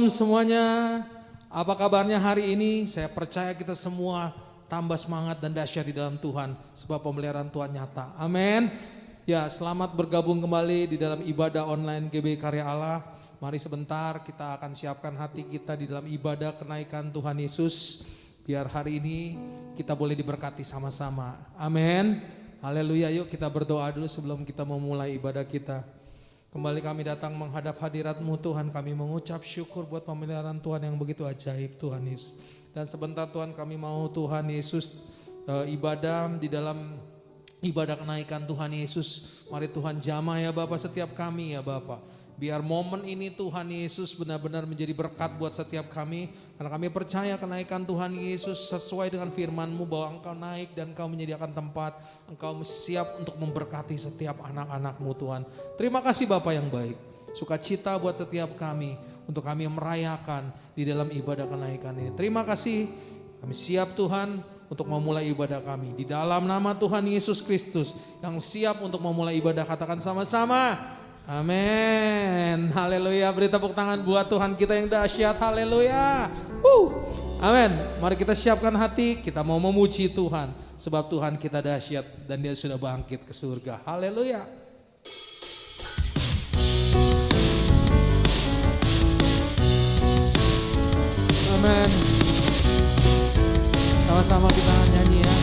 Shalom semuanya. Apa kabarnya hari ini? Saya percaya kita semua tambah semangat dan dahsyat di dalam Tuhan, sebab pemeliharaan Tuhan nyata. Amin. Ya, selamat bergabung kembali di dalam ibadah online GB Karya Allah. Mari sebentar kita akan siapkan hati kita di dalam ibadah kenaikan Tuhan Yesus. Biar hari ini kita boleh diberkati sama-sama. Amin. Haleluya. Yuk kita berdoa dulu sebelum kita memulai ibadah kita. Kembali kami datang menghadap hadirat-Mu Tuhan, kami mengucap syukur buat pemeliharaan Tuhan yang begitu ajaib Tuhan Yesus. Dan sebentar Tuhan kami mau Tuhan Yesus ibadah di dalam ibadah kenaikan Tuhan Yesus. Mari Tuhan jamah ya Bapa setiap kami ya Bapa. Biar momen ini Tuhan Yesus benar-benar menjadi berkat buat setiap kami. Karena kami percaya kenaikan Tuhan Yesus sesuai dengan firman-Mu bahwa Engkau naik dan Engkau menyediakan tempat. Engkau siap untuk memberkati setiap anak-anak-Mu Tuhan. Terima kasih Bapa yang baik. Sukacita buat setiap kami untuk kami merayakan di dalam ibadah kenaikan ini. Terima kasih. Kami siap Tuhan untuk memulai ibadah kami. Di dalam nama Tuhan Yesus Kristus yang siap untuk memulai ibadah, katakan sama-sama. Amin. Haleluya. Beri tepuk tangan buat Tuhan kita yang dahsyat. Haleluya. Amin. Mari kita siapkan hati. Kita mau memuji Tuhan. Sebab Tuhan kita dahsyat dan Dia sudah bangkit ke surga. Haleluya. Amin. Sama-sama kita nyanyi ya.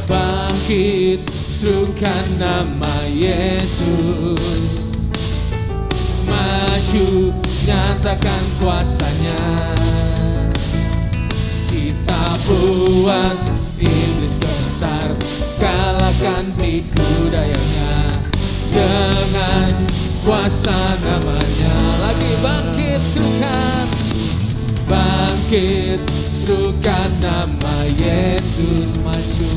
Bangkit, serukan nama Yesus. Maju, nyatakan kuasanya. Kita buat iblis gentar, kalahkan tipu dayanya. Dengan kuasa namanya. Lagi bangkit, serukan. Bangkit, serukan nama Yesus. Maju,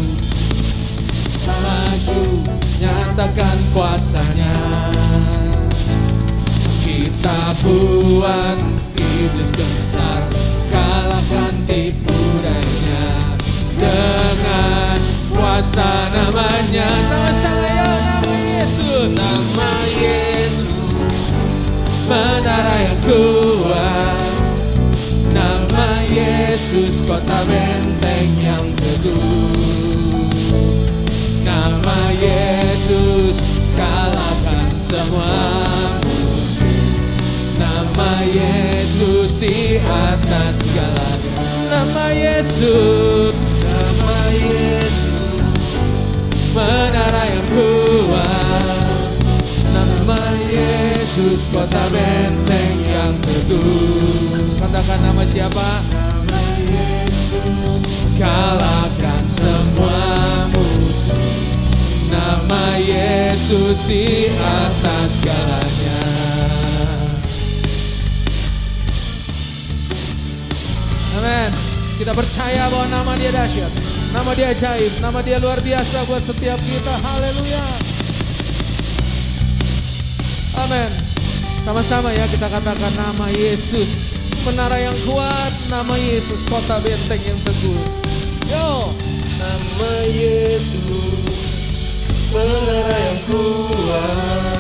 maju, nyatakan kuasanya. Kita buat iblis gentar, kalahkan tipu dayanya. Dengan kuasa namanya. Sama-sama ya, nama Yesus. Nama Yesus, menara yang kuat. Nama Yesus, kota benteng yang teguh. Nama Yesus, kalahkan semua musuh. Nama Yesus di atas segalanya. Nama Yesus, nama Yesus, menara yang kuat. Nama Yesus, kota benteng yang teguh. Katakan nama siapa? Nama Yesus, kalahkan semua musuh. Nama Yesus di atas segalanya. Amin. Kita percaya bahwa nama Dia dahsyat, nama Dia ajaib, nama Dia luar biasa buat setiap kita. Haleluya. Amin. Sama-sama ya kita katakan nama Yesus, menara yang kuat. Nama Yesus, kota benteng yang teguh. Yo. Nama Yesus, menara yang kuat.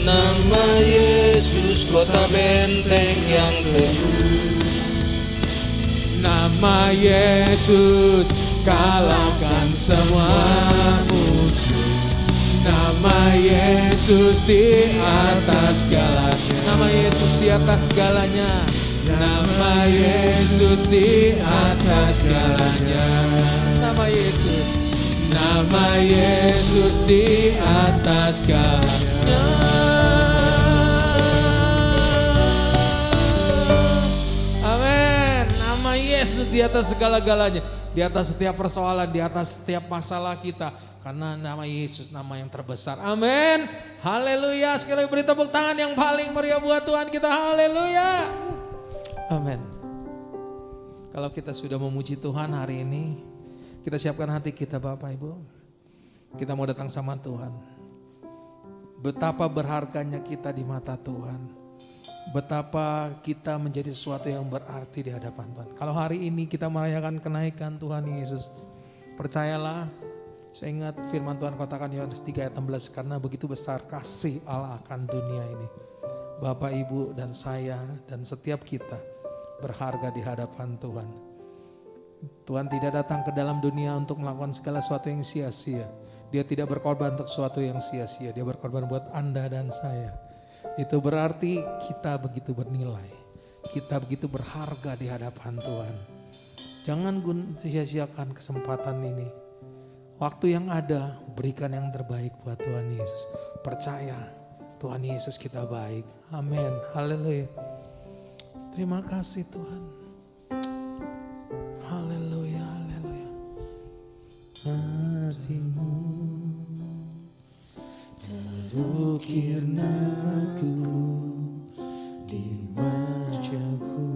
Nama Yesus, kota benteng yang teguh. Nama Yesus, kalahkan semua musuh. Nama Yesus di atas segalanya. Nama Yesus di atas segalanya. Nama Yesus di atas segalanya. Nama Yesus, nama Yesus di atas segalanya. Amin. Nama Yesus di atas segala-galanya. Di atas setiap persoalan, di atas setiap masalah kita. Karena nama Yesus nama yang terbesar. Amin. Haleluya. Sekali lagi beri tepuk tangan yang paling meriah buat Tuhan kita. Haleluya. Amin. Kalau kita sudah memuji Tuhan hari ini, kita siapkan hati kita Bapak Ibu. Kita mau datang sama Tuhan. Betapa berharganya kita di mata Tuhan. Betapa kita menjadi sesuatu yang berarti di hadapan Tuhan. Kalau hari ini kita merayakan kenaikan Tuhan Yesus, percayalah Saya ingat firman Tuhan katakan Yohanes 3 ayat 16, karena begitu besar kasih Allah akan dunia ini. Bapak, Ibu, dan saya, dan setiap kita berharga di hadapan Tuhan. Tuhan tidak datang ke dalam dunia untuk melakukan segala sesuatu yang sia-sia. Dia tidak berkorban untuk sesuatu yang sia-sia. Dia berkorban buat Anda dan saya. Itu berarti kita begitu bernilai. Kita begitu berharga di hadapan Tuhan. Jangan sia-siakan kesempatan ini. Waktu yang ada, berikan yang terbaik buat Tuhan Yesus. Percaya Tuhan Yesus kita baik. Amin. Haleluya. Terima kasih Tuhan. Haleluya, haleluya. Hatimu terukir namaku di wajahku,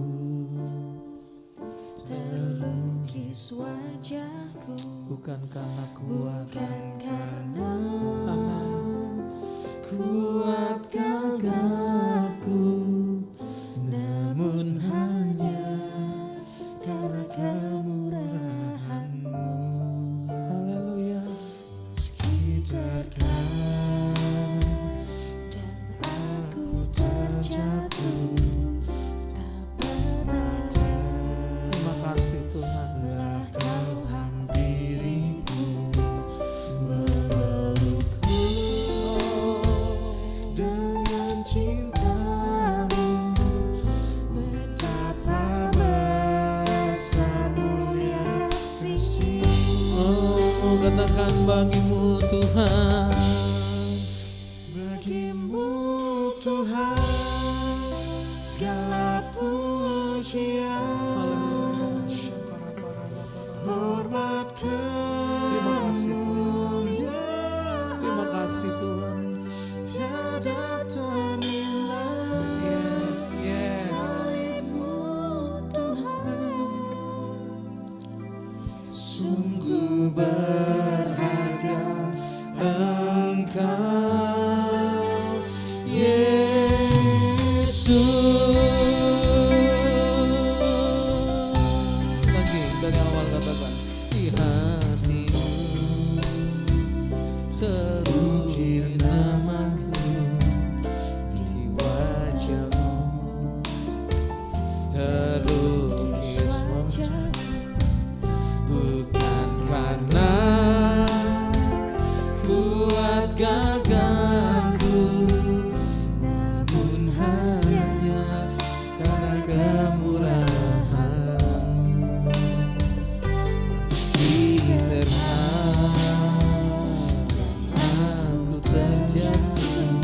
terlukis wajahku, bukan karena kuat, bukan karena kuat gagahku, namun hanya karena kemurahan-Mu. haleluya. Meski terkadang aku terjatuh, tak pernah Terima kasih Tuhan. lelah Kau hampiriku, memelukku dengan cinta-Mu. Betapa besar mulia kasih-Mu. Oh, katakan bagimu Tuhan. Bagimu Tuhan segala pujian, hormat, Terima kasih Tuhan. kemuliaan Terima kasih Tuhan. tiada ternilai. Yes, yes. Salib-Mu Tuhan sungguh berharga. Engkau Yesus. Lagi dari awal katakan, di hatimu terukir namaku, di wajahmu terlukis wajahmu, bukan karena kuat gagahku, namun hanya karena kemurahan-Mu. Meski terkadang aku terjatuh,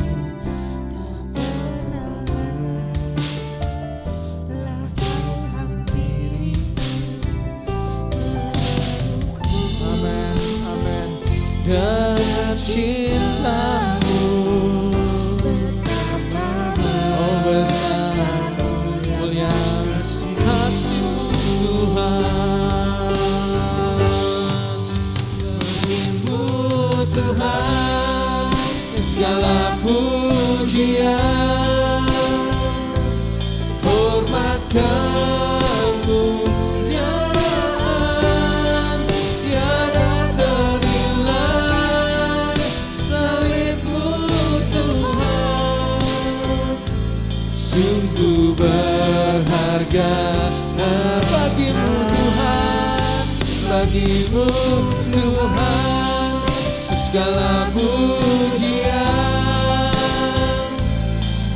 Lelah Kau hampiriku, amin, amin. Dengan cinta-Mu, oh besar mulia kasih-Mu Tuhan. Bagimu Tuhan segala pujian, hormat, kemuliaan tiada ternilai. Salib-Mu Tuhan sungguh berharga. Bagimu Tuhan, bagimu Tuhan segala pujian,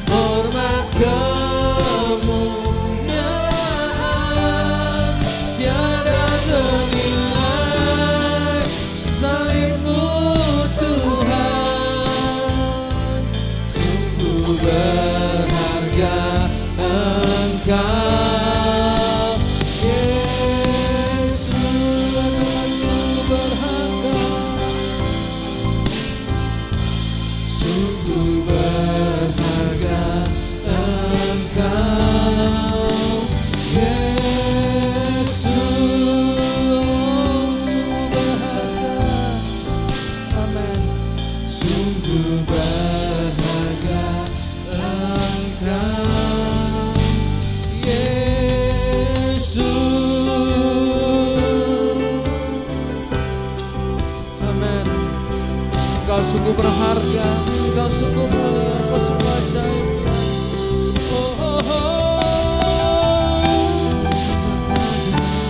hormat, kemuliaan tiada ternilai. Salib-Mu Tuhan sungguh berharga. Engkau Yesus sungguh berharga. sungguh mulia, Engkau sungguh ajaib. Oh, oh, oh.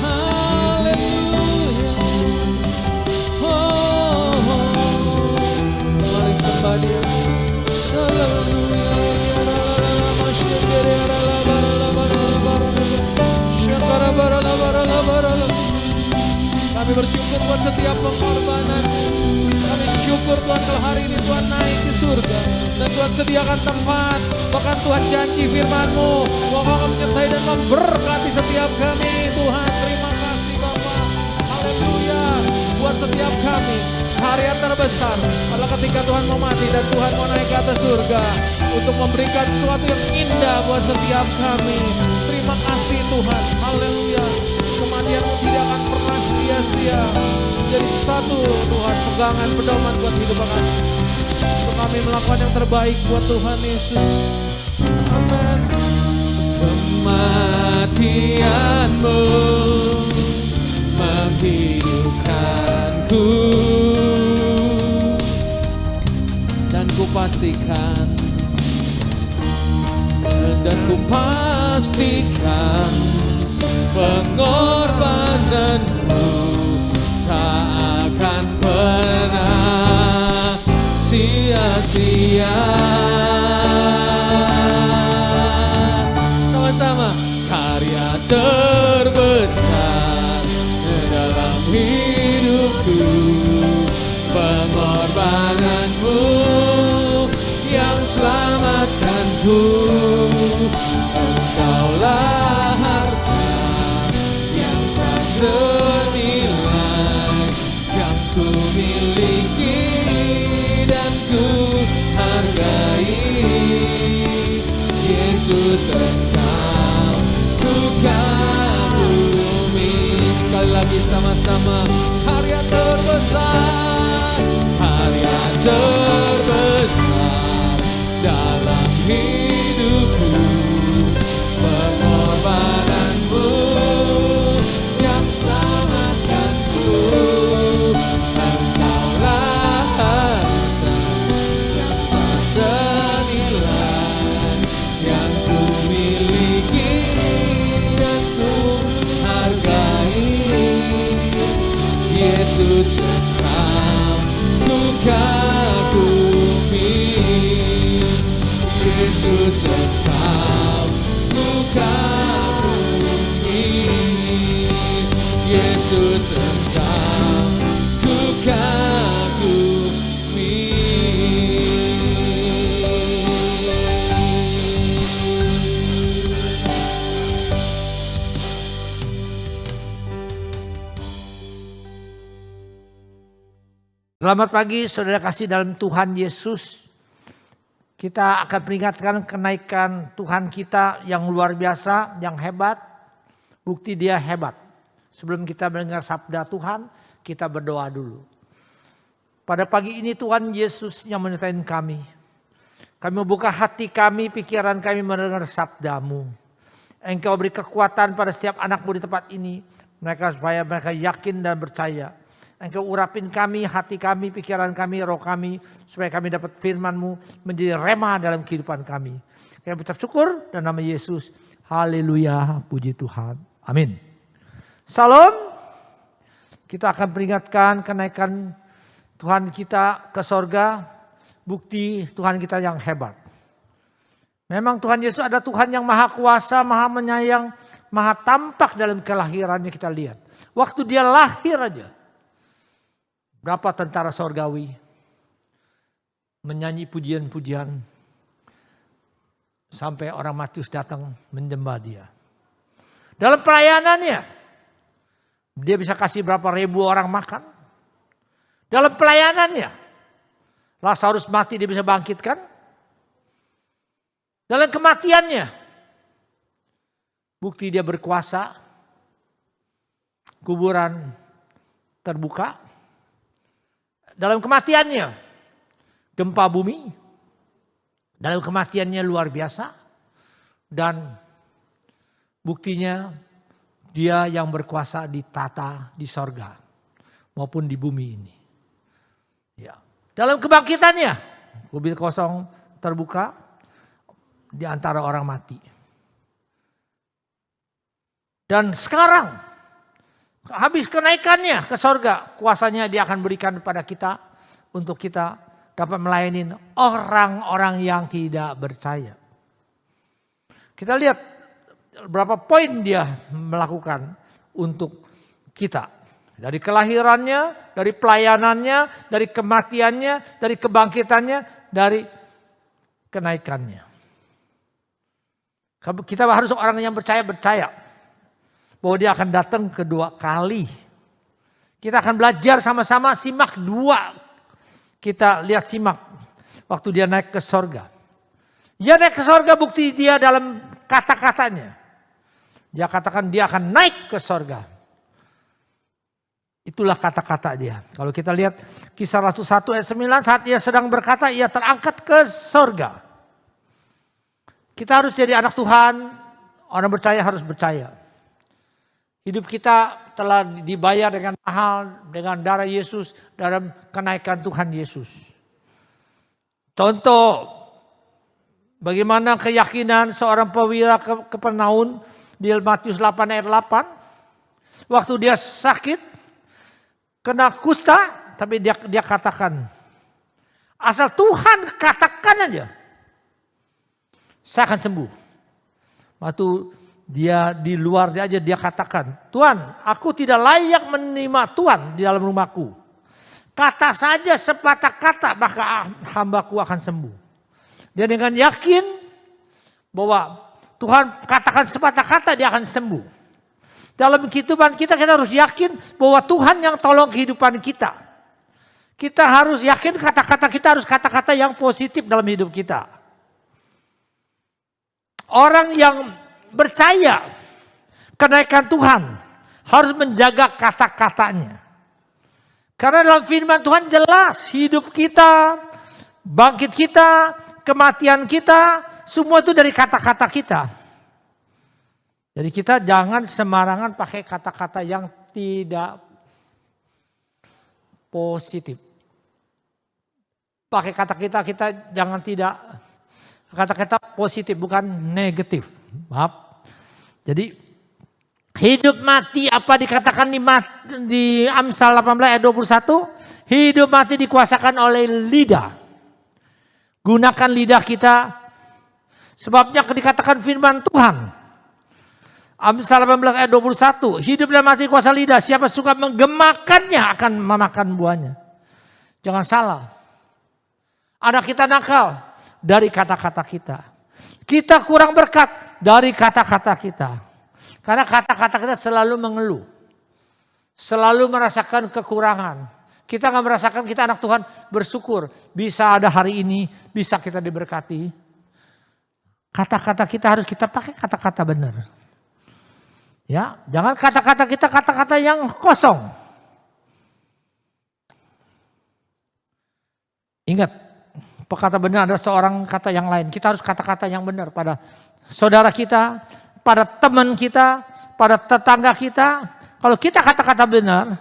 Haleluya. Oh, oh. Mari sembah Dia. Haleluya. Ya la la la la masyukuri ya la la bara la bara la bara la. Syakara bara la bara la bara la. Kami bersyukur buat setiap pengorbanan. Kami syukur Tuhan kalau hari ini Tuhan naik ke surga. Dan Tuhan sediakan tempat. Bahkan Tuhan janji firman-Mu bahwa Kau akan menyertai dan memberkati setiap kami. Tuhan terima kasih Bapa. Haleluya. Buat setiap kami hari yang terbesar adalah ketika Tuhan mau mati dan Tuhan mau naik ke atas surga. Untuk memberikan sesuatu yang indah buat setiap kami. Terima kasih Tuhan. Haleluya. Kematian-Mu tidak akan pernah sia-sia. Jadi satu Tuhan, pegangan pedoman buat hidup kami. Untuk kami melakukan yang terbaik buat Tuhan Yesus. Amin. Kematian-Mu menghidupkanku, dan ku pastikan pengorbananmu tak akan pernah sia-sia. Sama-sama. Karya terbesar dalam hidupku, pengorbananmu yang selamatkanku. Engkaulah harta yang tak ternilai, yang ku miliki dan ku hargai. Yesus, Engkau ku kagumi. Sekali lagi sama-sama. Karya terbesar, karya terbesar dalam hidupku, pengorbananmu yang selamatkanku. Engkaulah harta yang tak ternilai, yang ku miliki dan ku hargai. Yesus, Engkau ku kagumi. Yesus, Engkau ku kagumi. Yesus, Engkau ku kagumi. Selamat pagi saudara kasih dalam Tuhan Yesus. Kita akan peringatkan kenaikan Tuhan kita yang luar biasa, yang hebat. Bukti Dia hebat. Sebelum kita mendengar sabda Tuhan, kita berdoa dulu. Pada pagi ini Tuhan Yesus yang menyertai kami. Kami membuka hati kami, pikiran kami mendengar sabda-Mu. Engkau beri kekuatan pada setiap anak-Mu di tempat ini. Supaya mereka yakin dan percaya. Engkau urapin kami, hati kami, pikiran kami, roh kami. Supaya kami dapat firman-Mu menjadi rema dalam kehidupan kami. Kami ucap syukur dalam nama Yesus. Haleluya, puji Tuhan. Amin. Salam. Kita akan peringatkan kenaikan Tuhan kita ke sorga. Bukti Tuhan kita yang hebat. Memang Tuhan Yesus ada Tuhan yang maha kuasa, maha menyayang, maha tampak dalam kelahirannya kita lihat. Waktu Dia lahir aja. Berapa tentara sorgawi menyanyi pujian-pujian sampai orang Matius datang menyembah Dia. Dalam pelayanannya Dia bisa kasih berapa ribu orang makan. Dalam pelayanannya Lazarus mati Dia bisa bangkitkan. Dalam kematiannya bukti Dia berkuasa. Kuburan terbuka. Dalam kematiannya gempa bumi. Dalam kematiannya luar biasa. Dan buktinya Dia yang berkuasa di tata di sorga maupun di bumi ini. Ya. Dalam kebangkitannya Kubur kosong terbuka di antara orang mati. Dan sekarang habis kenaikannya ke sorga, kuasanya dia akan berikan kepada kita untuk kita dapat melayani orang-orang yang tidak percaya. Kita lihat berapa poin dia melakukan untuk kita. Dari kelahirannya, dari pelayanannya, dari kematiannya, dari kebangkitannya, dari kenaikannya. Kita harus orang yang percaya bahwa dia akan datang kedua kali. Kita akan belajar sama-sama simak 2. Kita lihat simak waktu dia naik ke sorga. Dia naik ke sorga, bukti dia dalam kata-katanya. Dia katakan dia akan naik ke sorga. Itulah kata-kata dia. Kalau kita lihat Kisah Rasul 1 ayat 9, saat ia sedang berkata, ia terangkat ke sorga. Kita harus jadi anak Tuhan, orang percaya harus percaya. Hidup kita telah dibayar dengan mahal, dengan darah Yesus, dalam kenaikan Tuhan Yesus. Contoh, bagaimana keyakinan seorang perwira Kapernaum di Matius 8 ayat 8. Waktu dia sakit, kena kusta, tapi dia katakan, asal Tuhan katakan aja, saya akan sembuh. Waktu dia di luar dia katakan, Tuhan, aku tidak layak menerima Tuhan di dalam rumahku. Kata saja sepatah kata, maka hambaku akan sembuh. Dia dengan yakin bahwa Tuhan katakan sepatah kata, dia akan sembuh. Dalam kehidupan kita harus yakin bahwa Tuhan yang tolong kehidupan kita. Kita harus yakin kata-kata kita harus kata-kata yang positif dalam hidup kita. Orang yang percaya kenaikan Tuhan harus menjaga kata-katanya. Karena dalam firman Tuhan jelas hidup kita, bangkit kita, kematian kita, semua itu dari kata-kata kita. Jadi kita jangan sembarangan pakai kata-kata yang tidak positif. Pakai kata kita jangan tidak kata-kata positif, bukan negatif. Maaf. Jadi hidup mati apa dikatakan di Amsal 18 ayat 21? Hidup mati dikuasakan oleh lidah. Gunakan lidah kita. Sebabnya dikatakan firman Tuhan. Amsal 18 ayat 21. Hidup dan mati kuasa lidah. Siapa suka menggemakannya akan memakan buahnya. Jangan salah. Anak kita nakal dari kata-kata kita. Kita kurang berkat dari kata-kata kita. Karena kata-kata kita selalu mengeluh. Selalu merasakan kekurangan. Kita gak merasakan kita anak Tuhan bersyukur. Bisa ada hari ini, bisa kita diberkati. Kata-kata kita harus kita pakai kata-kata benar. Ya, jangan kata-kata kita kata-kata yang kosong. Ingat, kata benar ada seorang kata yang lain. Kita harus kata-kata yang benar pada saudara kita, pada teman kita, pada tetangga kita. Kalau kita kata-kata benar,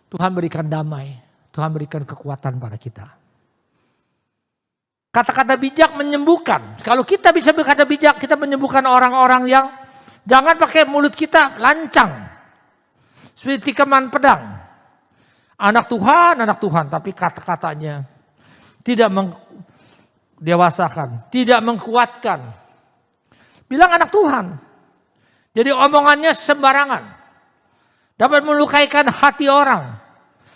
Tuhan berikan damai, Tuhan berikan kekuatan pada kita. Kata-kata bijak menyembuhkan. Kalau kita bisa berkata bijak, kita menyembuhkan orang-orang yang jangan pakai mulut kita lancang. Seperti tikaman pedang. Anak Tuhan, tapi kata-katanya tidak mendewasakan, tidak mengkuatkan. Bilang anak Tuhan. Jadi omongannya sembarangan. Dapat melukaikan hati orang.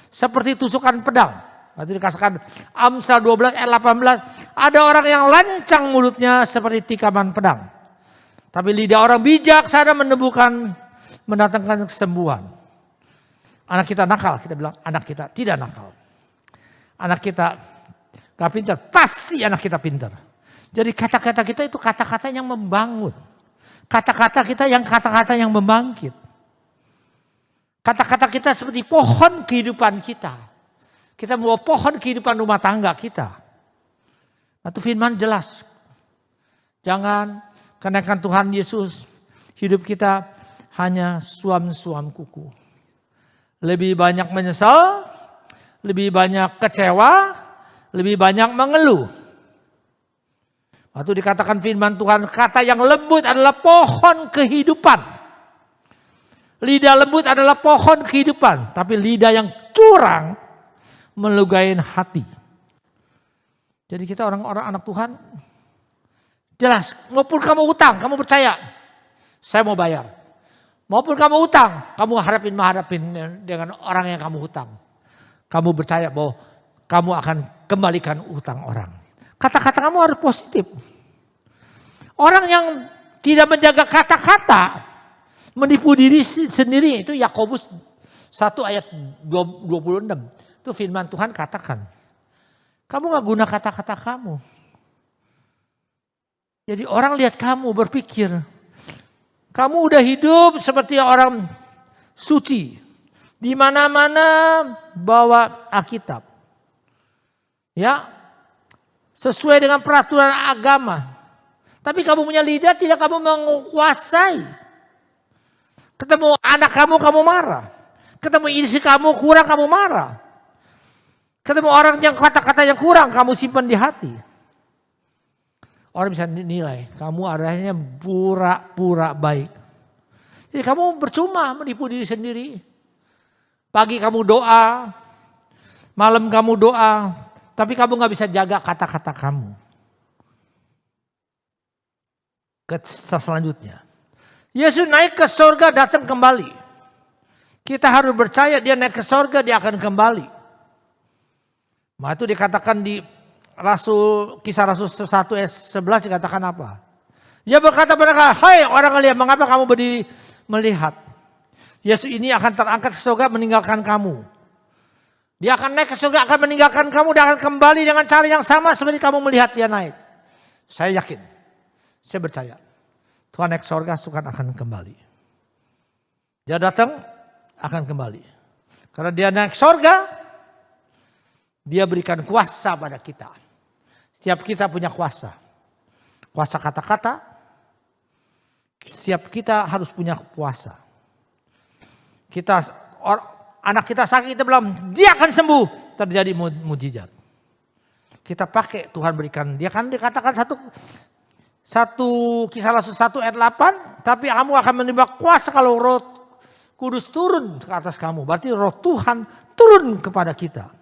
Seperti tusukan pedang. Nanti dikasihkan Amsal 12 ayat 18. Ada orang yang lancang mulutnya seperti tikaman pedang. Tapi lidah orang bijak sana mendatangkan kesembuhan. Anak kita nakal, kita bilang anak kita tidak nakal. Anak kita gak pintar, pasti anak kita pintar. Jadi kata-kata kita itu kata-kata yang membangun. Kata-kata kita yang kata-kata yang membangkit. Kata-kata kita seperti pohon kehidupan kita. Kita membawa pohon kehidupan rumah tangga kita. Itu firman jelas. Jangan kenaikan Tuhan Yesus, hidup kita hanya suam-suam kuku. Lebih banyak menyesal, lebih banyak kecewa, lebih banyak mengeluh. Waktu dikatakan firman Tuhan, kata yang lembut adalah pohon kehidupan. Lidah lembut adalah pohon kehidupan, tapi lidah yang curang melugain hati. Jadi kita orang-orang anak Tuhan, jelas, maupun kamu utang, kamu percaya, saya mau bayar. Maupun kamu utang, kamu menghadapin dengan orang yang kamu hutang. Kamu percaya bahwa kamu akan kembalikan utang orang. Kata-kata kamu harus positif. Orang yang tidak menjaga kata-kata, menipu diri sendiri, itu Yakobus 1 ayat 26. Itu firman Tuhan katakan. Kamu gak guna kata-kata kamu. Jadi orang lihat kamu berpikir, kamu udah hidup seperti orang suci. Di mana-mana bawa Alkitab. Ya, sesuai dengan peraturan agama. Tapi kamu punya lidah tidak kamu menguasai. Ketemu anak kamu marah. Ketemu istri kamu kurang, kamu marah. Ketemu orang yang kata-kata yang kurang, kamu simpan di hati. Orang bisa nilai, kamu adanya pura-pura baik. Jadi kamu percuma menipu diri sendiri. Pagi kamu doa, malam kamu doa, tapi kamu gak bisa jaga kata-kata kamu. Selanjutnya, Yesus naik ke surga, datang kembali. Kita harus percaya dia naik ke surga, dia akan kembali. Nah itu dikatakan di Kisah Rasul 1 ayat 11 dikatakan apa? Dia berkata kepada mereka, hai orang kalian, mengapa kamu berdiri melihat? Yesus ini akan terangkat ke surga meninggalkan kamu. Dia akan naik ke surga, akan meninggalkan kamu, dia akan kembali dengan cara yang sama seperti kamu melihat dia naik. Saya yakin, saya percaya. Tuhan naik ke surga, Tuhan akan kembali. Dia datang, akan kembali. Karena dia naik ke surga, dia berikan kuasa pada kita. Setiap kita punya kuasa. Kuasa kata-kata. Setiap kita harus punya kuasa. Anak kita sakit, kita bilang dia akan sembuh. Terjadi mujizat. Kita pakai Tuhan berikan. Dia kan dikatakan satu Kisah Rasul 1 ayat 8. Tapi kamu akan menerima kuasa kalau Roh Kudus turun ke atas kamu. Berarti Roh Tuhan turun kepada kita.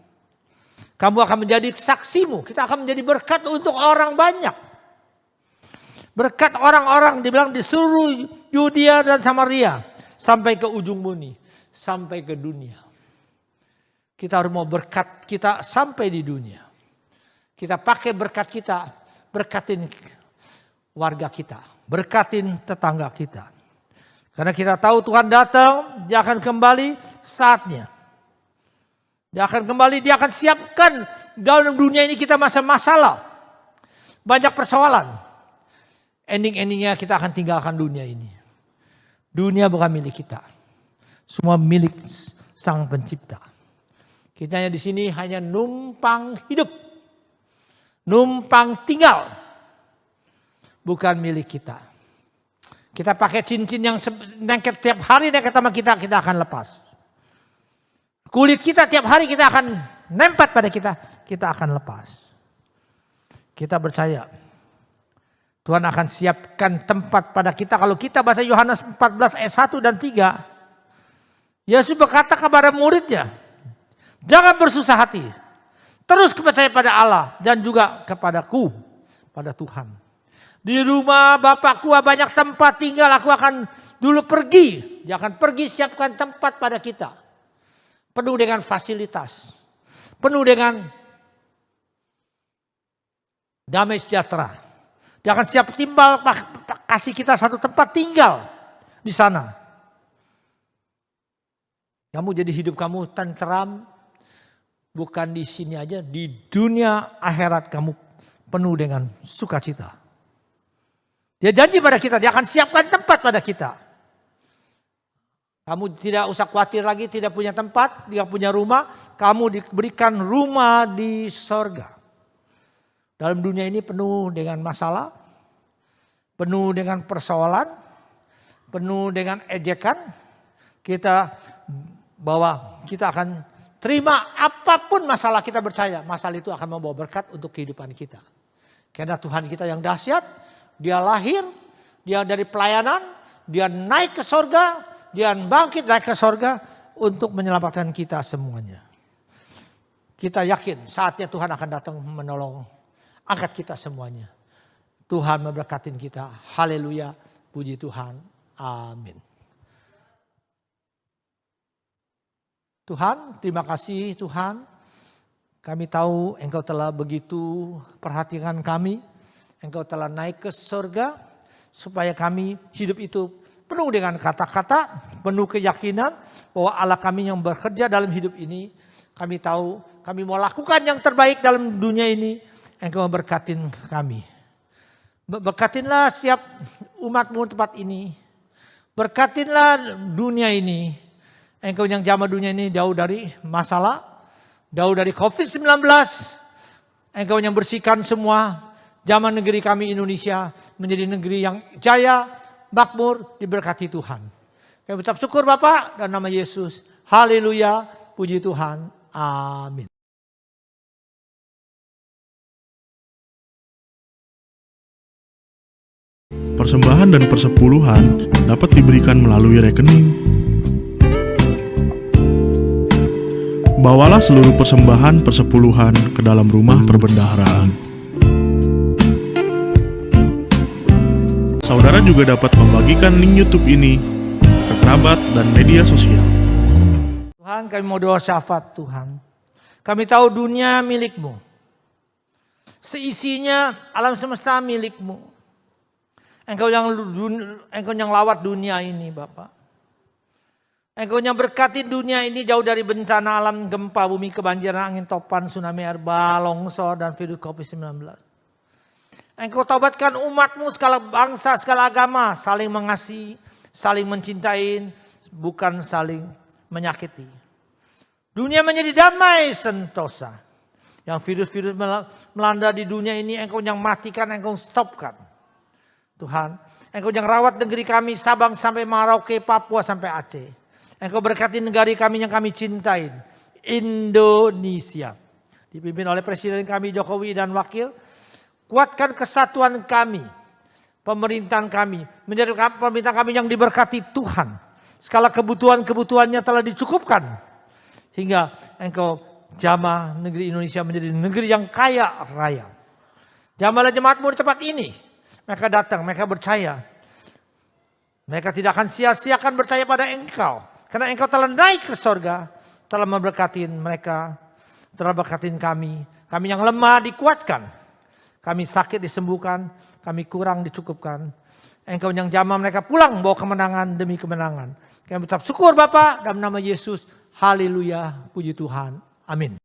Kamu akan menjadi saksimu. Kita akan menjadi berkat untuk orang banyak. Berkat orang-orang dibilang di seluruh Yudea dan Samaria. Sampai ke ujung bumi. Sampai ke dunia. Kita harus mau berkat kita sampai di dunia. Kita pakai berkat kita. Berkatin warga kita. Berkatin tetangga kita. Karena kita tahu Tuhan datang. Dia akan kembali saatnya. Dia akan kembali, dia akan siapkan dalam dunia ini kita masalah. Banyak persoalan. Ending-endingnya kita akan tinggalkan dunia ini. Dunia bukan milik kita. Semua milik Sang Pencipta. Kita di sini hanya numpang hidup. Numpang tinggal. Bukan milik kita. Kita pakai cincin yang nengket tiap hari nengket sama kita akan lepas. Kulit kita tiap hari kita akan nempel pada kita akan lepas. Kita percaya Tuhan akan siapkan tempat pada kita. Kalau kita baca Yohanes 14 ayat 1 dan 3. Yesus berkata kepada muridnya, jangan bersusah hati. Terus percaya pada Allah dan juga kepadaku, pada Tuhan. Di rumah Bapakku banyak tempat tinggal, aku akan dulu pergi. Dia akan pergi siapkan tempat pada kita. Penuh dengan fasilitas. Penuh dengan damai sejahtera. Dia akan siap timbal kasih kita satu tempat tinggal di sana. Kamu jadi hidup kamu tenteram. Bukan di sini aja. Di dunia akhirat kamu penuh dengan sukacita. Dia janji pada kita. Dia akan siapkan tempat pada kita. Kamu tidak usah khawatir lagi tidak punya tempat, tidak punya rumah. Kamu diberikan rumah di sorga. Dalam dunia ini penuh dengan masalah, penuh dengan persoalan, penuh dengan ejekan. Kita akan Terima apapun masalah kita, percaya masalah itu akan membawa berkat untuk kehidupan kita. Karena Tuhan kita yang dahsyat, dia lahir, dia dari pelayanan, dia naik ke sorga, dia bangkit naik ke sorga untuk menyelamatkan kita semuanya. Kita yakin saatnya Tuhan akan datang menolong, angkat kita semuanya. Tuhan memberkatin kita. Haleluya, puji Tuhan. Amin. Tuhan, terima kasih Tuhan. Kami tahu Engkau telah begitu perhatikan kami. Engkau telah naik ke surga supaya kami hidup itu penuh dengan kata-kata, penuh keyakinan bahwa Allah kami yang bekerja dalam hidup ini. Kami tahu kami mau lakukan yang terbaik dalam dunia ini. Engkau berkatin kami. Berkatinlah setiap umat-Mu tempat ini. Berkatinlah dunia ini. Engkau yang jamah dunia ini jauh dari masalah, jauh dari COVID-19. Engkau yang bersihkan semua. Jamah negeri kami Indonesia menjadi negeri yang jaya, makmur, diberkati Tuhan. Kami ucap syukur Bapa dalam nama Yesus. Haleluya, puji Tuhan. Amin. Persembahan dan persepuluhan dapat diberikan melalui rekening. Bawalah seluruh persembahan persepuluhan ke dalam rumah perbendaharaan. Saudara juga dapat membagikan link YouTube ini ke kerabat dan media sosial. Tuhan, kami mau doa syafaat Tuhan. Kami tahu dunia milik-Mu. Seisinya alam semesta milik-Mu. Engkau yang lawat dunia ini Bapak. Engkau yang berkati dunia ini jauh dari bencana alam, gempa bumi, kebanjiran, angin topan, tsunami, air bah, longsor, dan virus COVID-19. Engkau taubatkan umat-Mu segala bangsa, segala agama, saling mengasihi, saling mencintai, bukan saling menyakiti. Dunia menjadi damai sentosa. Yang virus-virus melanda di dunia ini Engkau yang matikan, Engkau stopkan. Tuhan, Engkau yang rawat negeri kami, Sabang sampai Merauke, Papua sampai Aceh. Engkau berkati negara kami yang kami cintai, Indonesia. Dipimpin oleh Presiden kami Jokowi dan Wakil. Kuatkan kesatuan kami, pemerintahan kami. Menjadi pemerintahan kami yang diberkati Tuhan. Segala kebutuhan-kebutuhannya telah dicukupkan. Hingga Engkau jamah negeri Indonesia menjadi negeri yang kaya raya. Jamahlah jemaat-Mu di tempat ini. Mereka datang, mereka percaya. Mereka tidak akan sia-siakan percaya pada Engkau. Karena Engkau telah naik ke sorga, telah memberkatin mereka, telah berkatin kami. Kami yang lemah dikuatkan, kami sakit disembuhkan, kami kurang dicukupkan. Engkau yang jamah mereka pulang bawa kemenangan demi kemenangan. Kami ucap syukur Bapa dalam nama Yesus. Haleluya, puji Tuhan. Amin.